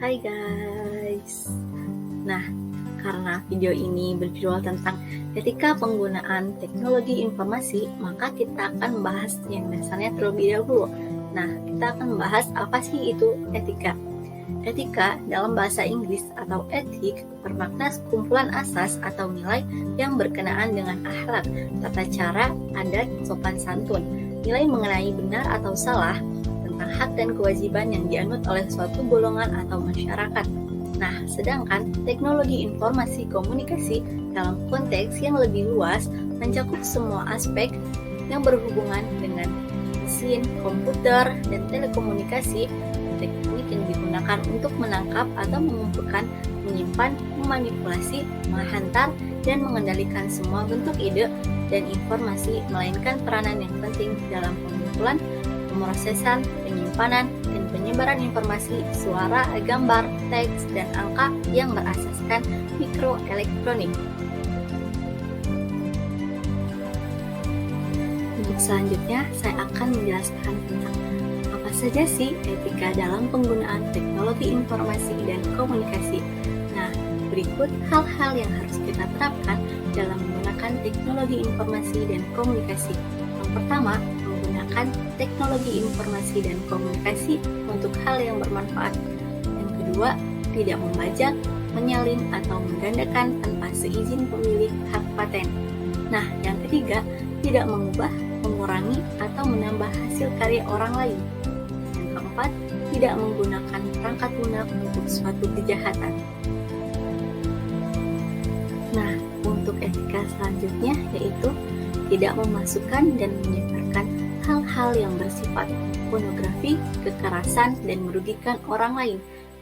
Hai guys. Nah, karena video ini berjudul tentang etika penggunaan teknologi informasi, maka kita akan membahas yang dasarnya terlebih dahulu. Nah, kita akan membahas apa sih itu etika. Etika dalam bahasa Inggris atau etik bermakna kumpulan asas atau nilai yang berkenaan dengan akhlak, tata cara, adat, sopan santun, nilai mengenai benar atau salah, tentang hak dan kewajiban yang dianut oleh suatu golongan atau masyarakat. Nah, sedangkan teknologi informasi komunikasi dalam konteks yang lebih luas mencakup semua aspek yang berhubungan dengan mesin, komputer, dan telekomunikasi, teknik yang digunakan untuk menangkap atau mengumpulkan, menyimpan, memanipulasi, menghantar, dan mengendalikan semua bentuk ide dan informasi, melainkan peranan yang penting dalam pengumpulan, pemrosesan, penyimpanan, dan penyebaran informasi, suara, gambar, teks, dan angka yang berasaskan mikroelektronik. Untuk selanjutnya, saya akan menjelaskan tentang apa saja sih etika dalam penggunaan teknologi informasi dan komunikasi. Nah, berikut hal-hal yang harus kita terapkan dalam menggunakan teknologi informasi dan komunikasi. Yang pertama, menggunakan teknologi informasi dan komunikasi untuk hal yang bermanfaat. Yang kedua, tidak membajak, menyalin, atau menggandakan tanpa seizin pemilik hak paten. Nah, yang ketiga, tidak mengubah, mengurangi, atau menambah hasil karya orang lain. Yang keempat, tidak menggunakan perangkat lunak untuk suatu kejahatan. Nah, untuk etika selanjutnya yaitu tidak memasukkan dan menyebarkan hal-hal yang bersifat pornografi, kekerasan, dan merugikan orang lain.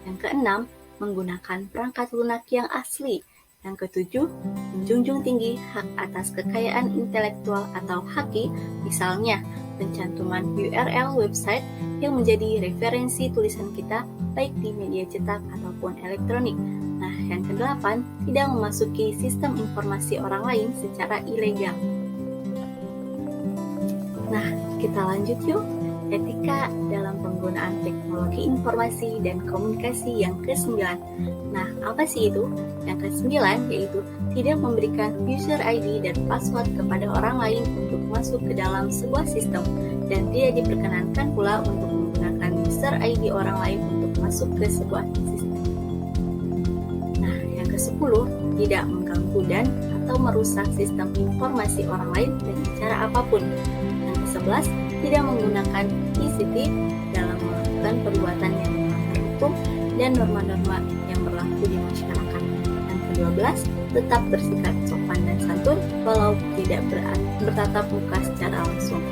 Yang keenam, menggunakan perangkat lunak yang asli. Yang ketujuh, menjunjung tinggi hak atas kekayaan intelektual atau HAKI, misalnya pencantuman URL website yang menjadi referensi tulisan kita baik di media cetak ataupun elektronik. Nah, yang kedelapan, tidak memasuki sistem informasi orang lain secara ilegal. Nah, kita lanjut yuk. Etika dalam penggunaan teknologi informasi dan komunikasi yang ke-9. Nah, apa sih itu? Yang ke-9 yaitu tidak memberikan user ID dan password kepada orang lain untuk masuk ke dalam sebuah sistem, dan tidak diperkenankan pula untuk menggunakan user ID orang lain untuk masuk ke sebuah sistem. Nah, yang ke-10, tidak mengganggu dan atau merusak sistem informasi orang lain dengan cara apapun. Yang ke-11, tidak menggunakan ICT dalam melakukan perbuatan yang melanggar hukum dan norma-norma yang berlaku di masyarakat. Yang ke-12, tetap bersikap sopan dan santun walau tidak bertatap muka secara langsung.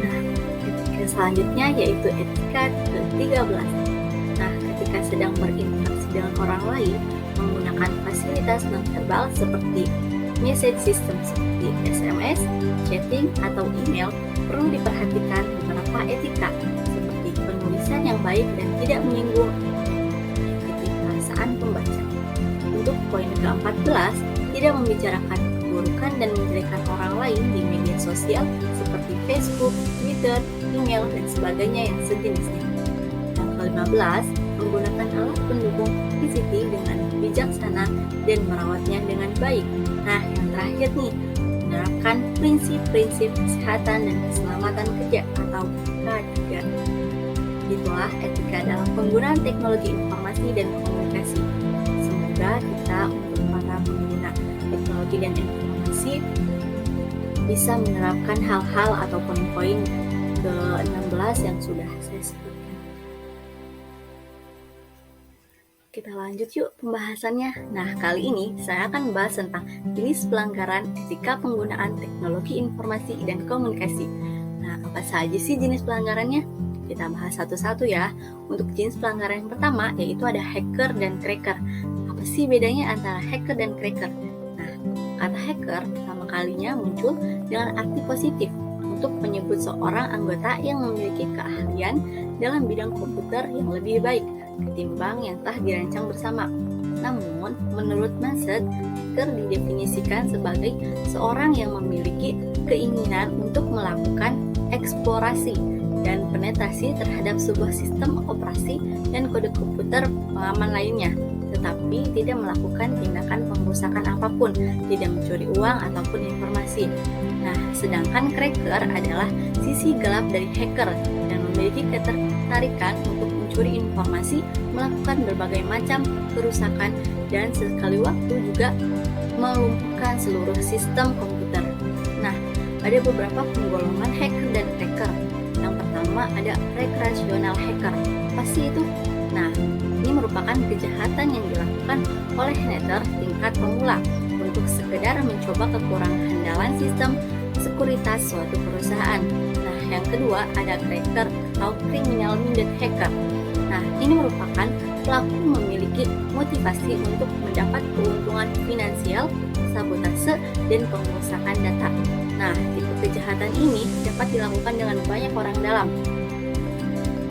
Nah, etika selanjutnya yaitu etika ke-13. Nah, ketika sedang berinteraksi dengan orang lain, menggunakan fasilitas non-verbal seperti message system seperti SMS, chatting, atau email, perlu diperhatikan beberapa etika seperti penulisan yang baik dan tidak menyinggung perasaan pembaca. Untuk poin ke-14, tidak membicarakan keburukan dan menjelekan orang lain di media sosial seperti Facebook, Twitter, email, dan sebagainya yang sejenisnya. Yang ke-15, menggunakan alat pendukung ICT dengan bijaksana dan merawatnya dengan baik. Nah, yang terakhir nih, menerapkan prinsip-prinsip kesehatan dan keselamatan kerja atau K3. Itulah etika dalam penggunaan teknologi informasi dan komunikasi. Semoga kita untuk para pengguna teknologi dan informasi bisa menerapkan hal-hal atau poin-poin ke-16 yang sudah saya sebutkan. Kita lanjut yuk pembahasannya. Nah, kali ini saya akan membahas tentang jenis pelanggaran etika penggunaan teknologi informasi dan komunikasi. Nah, apa saja sih jenis pelanggarannya? Kita bahas satu-satu ya. Untuk jenis pelanggaran yang pertama yaitu ada hacker dan cracker. Apa sih bedanya antara hacker dan cracker? Nah, kata hacker pertama kalinya muncul dengan arti positif untuk menyebut seorang anggota yang memiliki keahlian dalam bidang komputer yang lebih baik ketimbang yang telah dirancang bersama. Namun, menurut Masad, hacker didefinisikan sebagai seorang yang memiliki keinginan untuk melakukan eksplorasi dan penetrasi terhadap sebuah sistem operasi dan kode komputer pengaman lainnya, tetapi tidak melakukan tindakan pengrusakan apapun, tidak mencuri uang ataupun informasi. Nah, sedangkan cracker adalah sisi gelap dari hacker dan memiliki ketertarikan untuk mencuri informasi, melakukan berbagai macam kerusakan, dan sekali waktu juga melumpuhkan seluruh sistem komputer. Nah, ada beberapa penggolongan hacker dan cracker. Yang pertama ada recreational hacker. Apa sih itu? Nah, ini merupakan kejahatan yang dilakukan oleh hacker tingkat pemula untuk sekedar mencoba kekurangan andalan sistem sekuritas suatu perusahaan. Nah, yang kedua ada cracker atau criminal minded hacker. Nah, ini merupakan pelaku memiliki motivasi untuk mendapat keuntungan finansial, sabotase, dan pengerusakan data. Nah, tipe kejahatan ini dapat dilakukan dengan banyak orang dalam.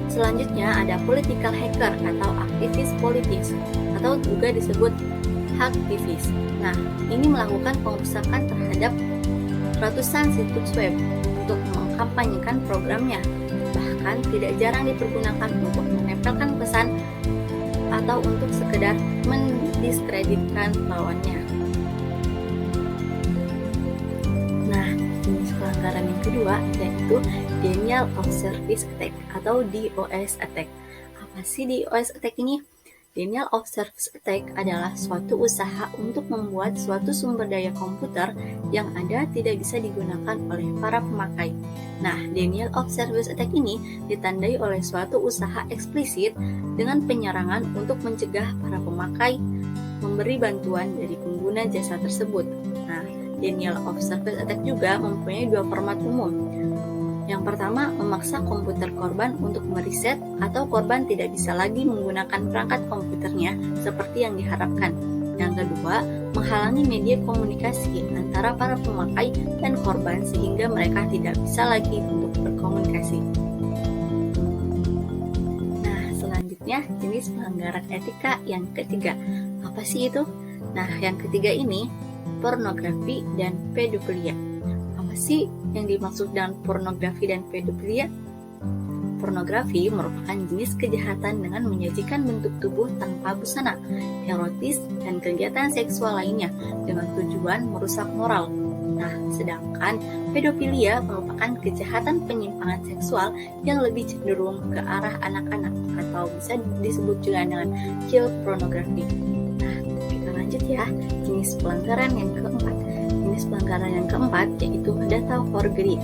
Selanjutnya ada political hacker atau aktivis politis atau juga disebut hacktivis. Nah, ini melakukan pengerusakan terhadap ratusan situs web untuk mengkampanyekan programnya. Bahkan tidak jarang dipergunakan untuk menempelkan pesan atau untuk sekedar mendiskreditkan lawannya. Nah, jenis pelanggaran yang kedua yaitu denial of service attack atau DOS attack. Apa sih DOS attack ini? Denial of service attack adalah suatu usaha untuk membuat suatu sumber daya komputer yang ada tidak bisa digunakan oleh para pemakai. Nah, denial of service attack ini ditandai oleh suatu usaha eksplisit dengan penyerangan untuk mencegah para pemakai memberi bantuan dari pengguna jasa tersebut. Nah, denial of service attack juga mempunyai dua format umum. Yang pertama, memaksa komputer korban untuk mereset atau korban tidak bisa lagi menggunakan perangkat komputernya seperti yang diharapkan. Yang kedua, menghalangi media komunikasi antara para pemakai dan korban sehingga mereka tidak bisa lagi untuk berkomunikasi. Nah, selanjutnya jenis pelanggaran etika yang ketiga. Apa sih itu? Nah, yang ketiga ini pornografi dan pedofilia. Apa sih yang dimaksud dengan pornografi dan pedofilia? Pornografi merupakan jenis kejahatan dengan menyajikan bentuk tubuh tanpa busana, erotis, dan kegiatan seksual lainnya dengan tujuan merusak moral. Nah, sedangkan pedofilia merupakan kejahatan penyimpangan seksual yang lebih cenderung ke arah anak-anak atau bisa disebut juga dengan child pornography. Nah, kita lanjut ya, jenis pelanggaran yang keempat. Jenis pelanggaran yang keempat yaitu data forgery.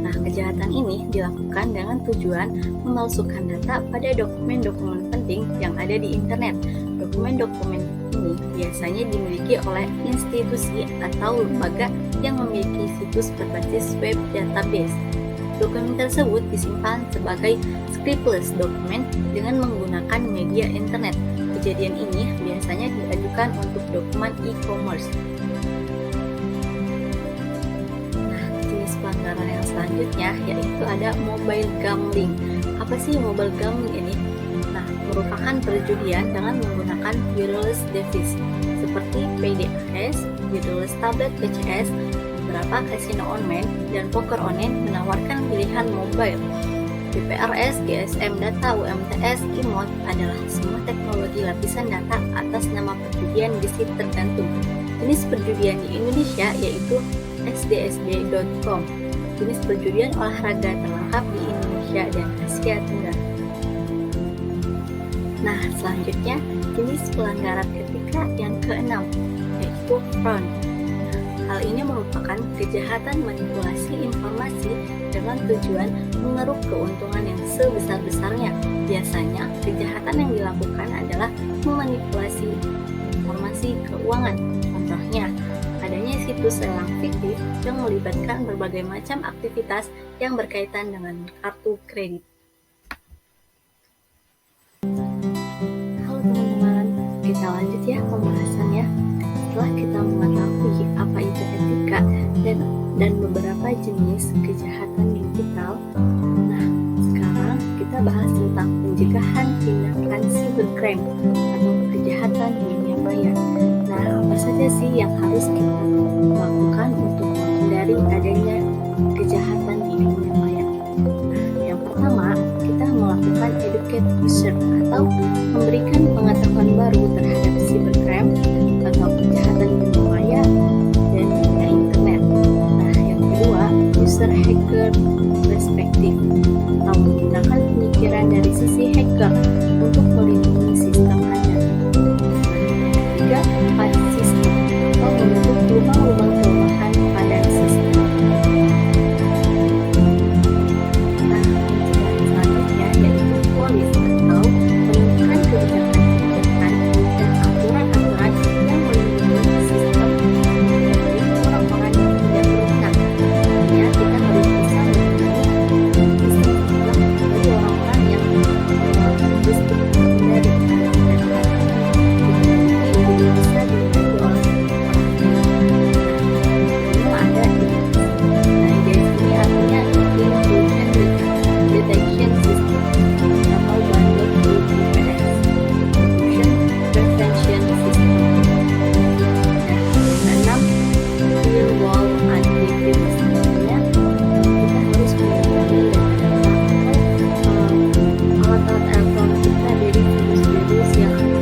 Nah, kejahatan ini dilakukan dengan tujuan memalsukan data pada dokumen-dokumen penting yang ada di internet. Dokumen-dokumen ini biasanya dimiliki oleh institusi atau lembaga yang memiliki situs berbasis web database. Dokumen tersebut disimpan sebagai scriptless dokumen dengan menggunakan media internet. Kejadian ini biasanya diajukan untuk dokumen e-commerce. Pelanggaran yang selanjutnya yaitu ada mobile gambling. Apa sih mobile gambling ini? Nah, merupakan perjudian dengan menggunakan wireless device seperti PDAS, wireless tablet PCS, beberapa kasino online, dan poker online menawarkan pilihan mobile. PPRS, GSM data, UMTS, IMOT adalah semua teknologi lapisan data atas nama perjudian gesit tergantung. Jenis perjudian di Indonesia yaitu xdsb.com, jenis perjudian olahraga terlengkap di Indonesia dan Asia Tenggara. Nah, selanjutnya jenis pelanggaran etika yang keenam yaitu fraud. Hal ini merupakan kejahatan manipulasi informasi dengan tujuan mengeruk keuntungan yang sebesar-besarnya. Biasanya kejahatan yang dilakukan adalah memanipulasi informasi keuangan. Contohnya, adanya situs lelang fiktif yang melibatkan berbagai macam aktivitas yang berkaitan dengan kartu kredit. Halo teman-teman, kita lanjut ya pembahasannya. Setelah kita mengetahui apa itu etika dan beberapa jenis kejahatan digital, nah sekarang kita bahas tentang pencegahan tindakan cybercrime atau kejahatan dunia maya. Nah, apa saja sih yang harus kita lakukan untuk menghindari adanya kejahatan di dunia maya? Nah, yang pertama, kita melakukan educate user atau memberikan pengetahuan baru terhadap cybercrime atau kejahatan dunia maya dan dunia internet. Nah, yang kedua, user hacker perspektif atau menggunakan pemikiran dari sisi hacker untuk melindungi sistem Anda. Nah, yang ketiga, patch system atau menutup lubang-lubang kelemahan pada sistem. Nah, pencegahan selanjutnya yaitu polis atau menentukan kebijakan-kebijakan dan aturan-aturan yang melindungi sistem dari orang-orang yang tidak berwenang. Artinya kita harus bisa melindungi sistem dari orang-orang yang berstruktur dari bisa dimiliki oleh orang ada di ini artinya intrusion detection system atau bundle IPS intrusion prevention system. Nah, keenam, firewall antivirus. Artinya kita harus melindungi alat-alat elektronik kita dari virus-virus yang ada.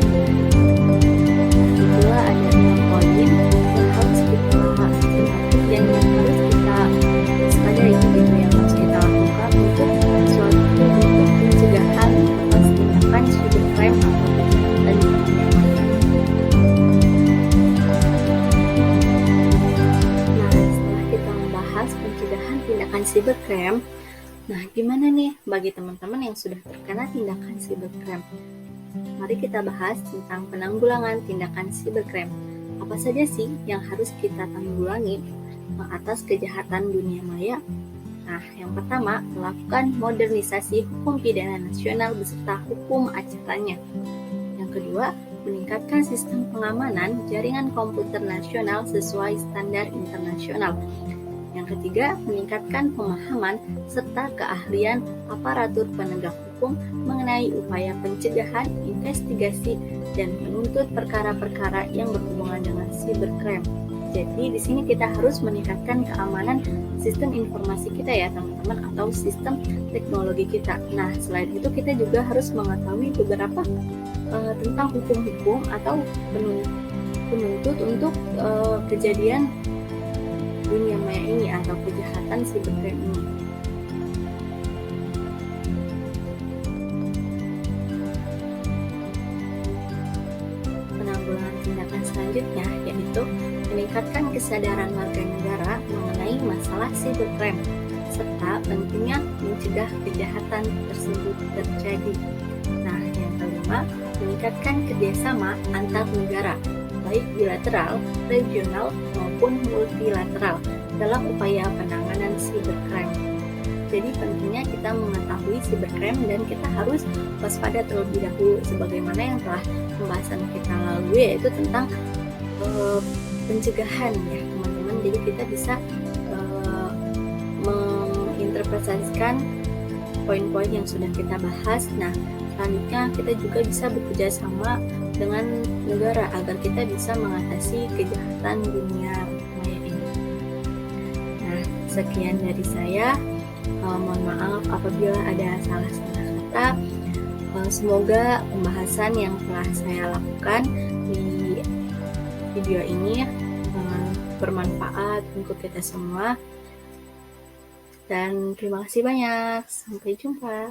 Kedua, ada 6 poin yang harus kita cermati dan yang harus kita waspadai gitu, yang harus kita lakukan untuk suatu bentuk pencegahan atas tindakan cybercrime atau kejahatan di dunia maya. Nah, setelah kita membahas pencegahan tindakan cybercrime, nah gimana nih bagi teman-teman yang sudah terkena tindakan cybercrime? Mari kita bahas tentang penanggulangan tindakan cybercrime. Apa saja sih yang harus kita tanggulangi atas kejahatan dunia maya? Nah, yang pertama, melakukan modernisasi hukum pidana nasional beserta hukum acaranya. Yang kedua, meningkatkan sistem pengamanan jaringan komputer nasional sesuai standar internasional. Yang ketiga, meningkatkan pemahaman serta keahlian aparatur penegak hukum mengenai upaya pencegahan, investigasi, dan menuntut perkara-perkara yang berhubungan dengan cybercrime. Jadi di sini kita harus meningkatkan keamanan sistem informasi kita ya teman-teman, atau sistem teknologi kita. Nah, selain itu kita juga harus mengetahui beberapa tentang hukum-hukum atau penuntut untuk kejadian dunia maya ini atau kejahatan cybercrime ini. Penanggulangan tindakan selanjutnya yaitu meningkatkan kesadaran warga negara mengenai masalah cybercrime serta pentingnya mencegah kejahatan tersebut terjadi. Nah, yang kelima, meningkatkan kerjasama antar negara baik bilateral, regional, maupun multilateral dalam upaya penanganan cybercrime. Jadi pentingnya kita mengetahui cybercrime dan kita harus waspada terlebih dahulu sebagaimana yang telah pembahasan kita lalui, yaitu tentang pencegahan ya teman-teman. Jadi kita bisa menginterpretasikan poin-poin yang sudah kita bahas. Nah, selanjutnya kita juga bisa bekerja sama dengan negara agar kita bisa mengatasi kejahatan dunia maya ini. Nah, sekian dari saya. Mohon maaf apabila ada salah-salah kata. Semoga pembahasan yang telah saya lakukan di video ini bermanfaat untuk kita semua. Dan terima kasih banyak. Sampai jumpa.